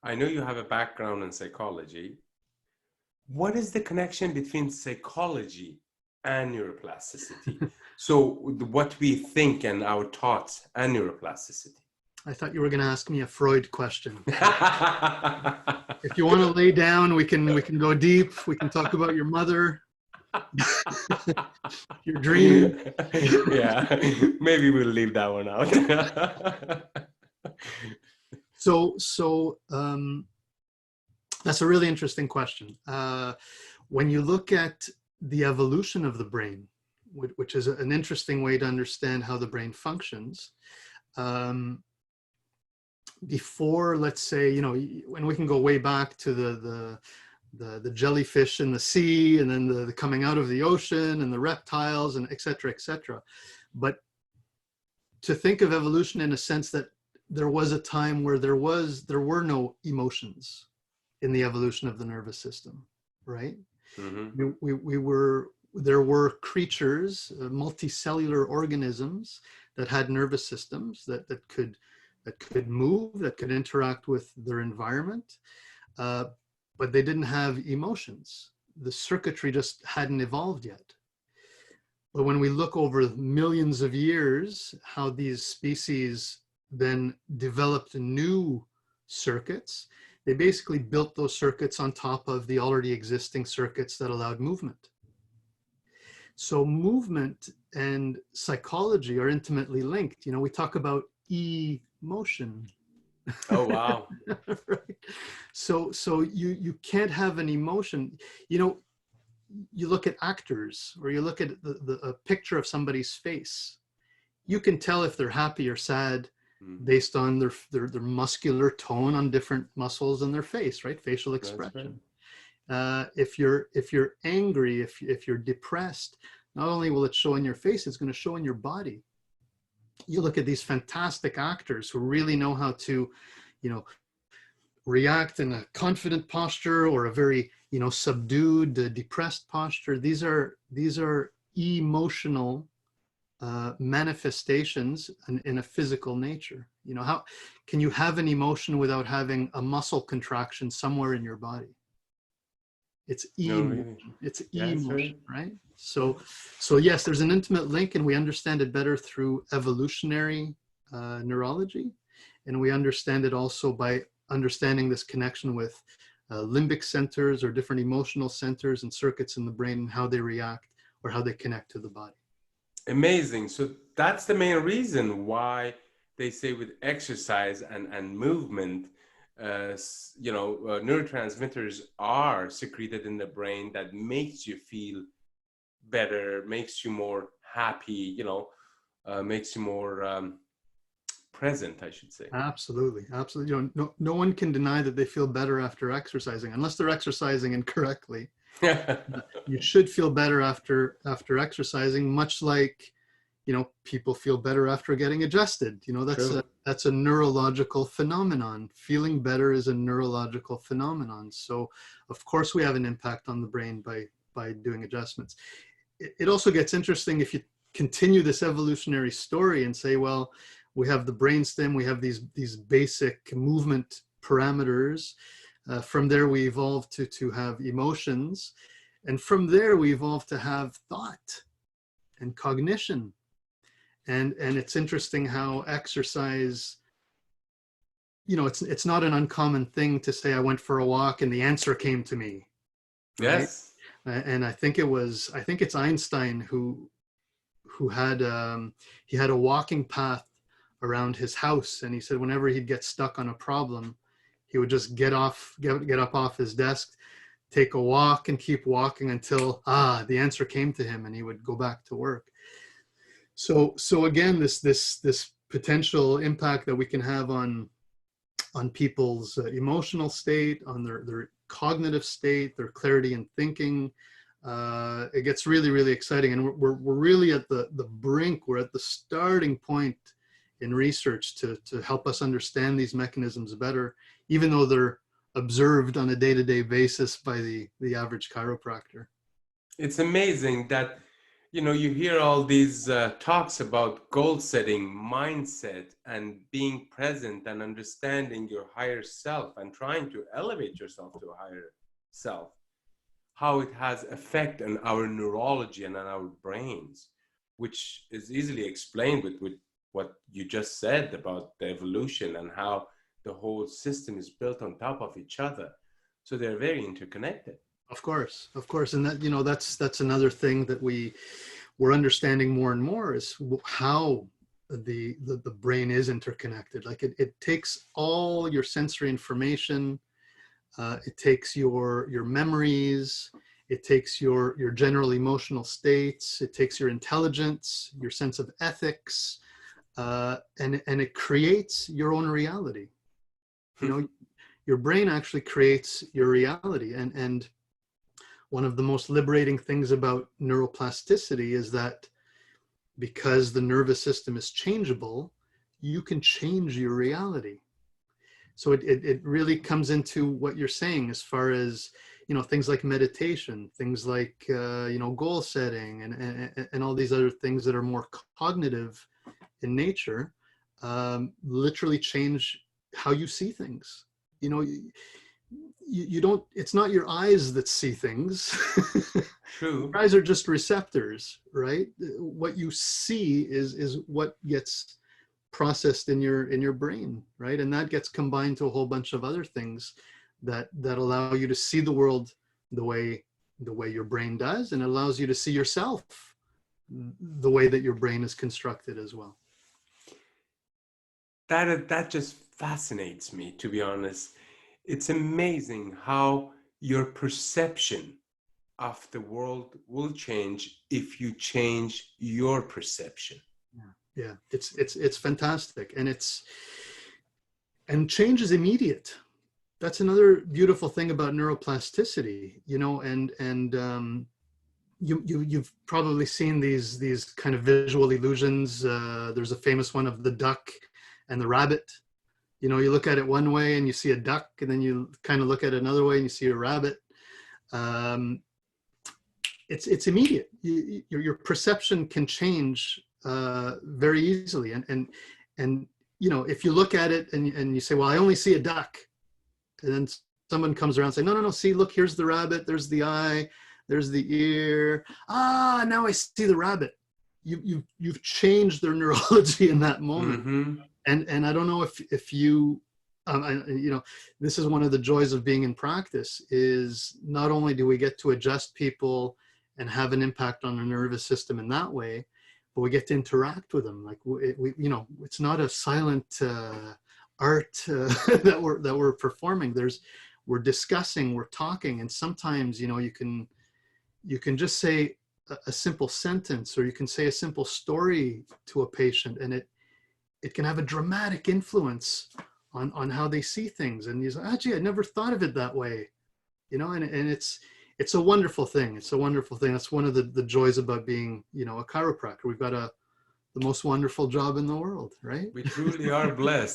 I know you have a background in psychology. What is the connection between psychology and neuroplasticity? So what we think and our thoughts and neuroplasticity. I thought you were going to ask me a Freud question. If you want to lay down, we can go deep. We can talk about your mother, your dream. Yeah, maybe we'll leave that one out. So that's a really interesting question. When you look at the evolution of the brain, which is an interesting way to understand how the brain functions, before, let's say, when we can go way back to the jellyfish in the sea, and then the coming out of the ocean, and the reptiles, and et cetera, et cetera. But to think of evolution in a sense that there was a time where there were no emotions in the evolution of the nervous system, right? Mm-hmm. There were creatures, multicellular organisms that had nervous systems that could move, that could interact with their environment, but they didn't have emotions. The circuitry just hadn't evolved yet. But when we look over millions of years, how these species then developed new circuits, they basically built those circuits on top of the already existing circuits that allowed movement. So movement and psychology are intimately linked. We talk about emotion. Oh, wow. Right. So you can't have an emotion. You look at actors, or you look at a picture of somebody's face. You can tell if they're happy or sad based on their muscular tone on different muscles in their face, right? Facial expression. Right. If you're angry, if you're depressed, not only will it show in your face, it's going to show in your body. You look at these fantastic actors who really know how to, react in a confident posture or a very, subdued, depressed posture. These are emotional manifestations in a physical nature. How can you have an emotion without having a muscle contraction somewhere in your body? It's emotion. No, really. It's emotion, right? So yes, there's an intimate link, and we understand it better through evolutionary neurology, and we understand it also by understanding this connection with limbic centers or different emotional centers and circuits in the brain, and how they react or how they connect to the body. Amazing. So that's the main reason why they say with exercise and movement, neurotransmitters are secreted in the brain that makes you feel better, makes you more happy, makes you more present, I should say. Absolutely. No one can deny that they feel better after exercising, unless they're exercising incorrectly. You should feel better after exercising, much like people feel better after getting adjusted. That's a neurological phenomenon. Feeling better is a neurological phenomenon. So of course we have an impact on the brain by doing adjustments. It also gets interesting if you continue this evolutionary story and say, well, we have the brainstem, we have these basic movement parameters. From there we evolved to have emotions, and from there we evolved to have thought and cognition. And it's interesting how exercise, it's not an uncommon thing to say, I went for a walk and the answer came to me. Right? Yes. And I think it's Einstein who had he had a walking path around his house, and he said whenever he'd get stuck on a problem, he would just get up off his desk, take a walk, and keep walking until the answer came to him, and he would go back to work. So again, this potential impact that we can have on people's emotional state, on their cognitive state, their clarity in thinking, it gets really, really exciting, and we're really at the brink. We're at the starting point in research to help us understand these mechanisms better, even though they're observed on a day-to-day basis by the average chiropractor. It's amazing that You know, you hear all these talks about goal setting, mindset, and being present and understanding your higher self and trying to elevate yourself to a higher self, how it has effect on our neurology and on our brains, which is easily explained with what you just said about the evolution and how the whole system is built on top of each other. So they're very interconnected. Of course, and that, you know, that's another thing that we're understanding more and more is how the brain is interconnected. Like it takes all your sensory information, it takes your memories, it takes your general emotional states, it takes your intelligence, your sense of ethics, and it creates your own reality. You know, your brain actually creates your reality, and one of the most liberating things about neuroplasticity is that because the nervous system is changeable, you can change your reality. So it really comes into what you're saying as far as, you know, things like meditation, things like, you know, goal setting and all these other things that are more cognitive in nature, literally change how you see things. You know, you don't, it's not your eyes that see things. True. Your eyes are just receptors, right? What you see is what gets processed in your brain, right? And that gets combined to a whole bunch of other things that allow you to see the world the way your brain does, and it allows you to see yourself the way that your brain is constructed as well. That just fascinates me, to be honest. It's amazing how your perception of the world will change if you change your perception. Yeah, it's fantastic, and change is immediate. That's another beautiful thing about neuroplasticity, you know, and you've probably seen these kind of visual illusions. There's a famous one of the duck and the rabbit. You know, you look at it one way and you see a duck, and then you kind of look at it another way and you see a rabbit. It's immediate. Your perception can change very easily, and you know, if you look at it and you say, well, I only see a duck, and then someone comes around and say, no, see, look, here's the rabbit, there's the eye, there's the ear. Ah, now I see the rabbit. You've changed their neurology in that moment. Mm-hmm. And I don't know if you, you know, this is one of the joys of being in practice, is not only do we get to adjust people and have an impact on the nervous system in that way, but we get to interact with them. Like we you know, it's not a silent art that we're performing. We're discussing, we're talking, and sometimes, you know, you can just say a simple sentence, or you can say a simple story to a patient, and it can have a dramatic influence on how they see things. And you say, oh, gee, I never thought of it that way, you know, and it's a wonderful thing. It's a wonderful thing. That's one of the joys about being, you know, a chiropractor. We've got the most wonderful job in the world, right? We truly are blessed.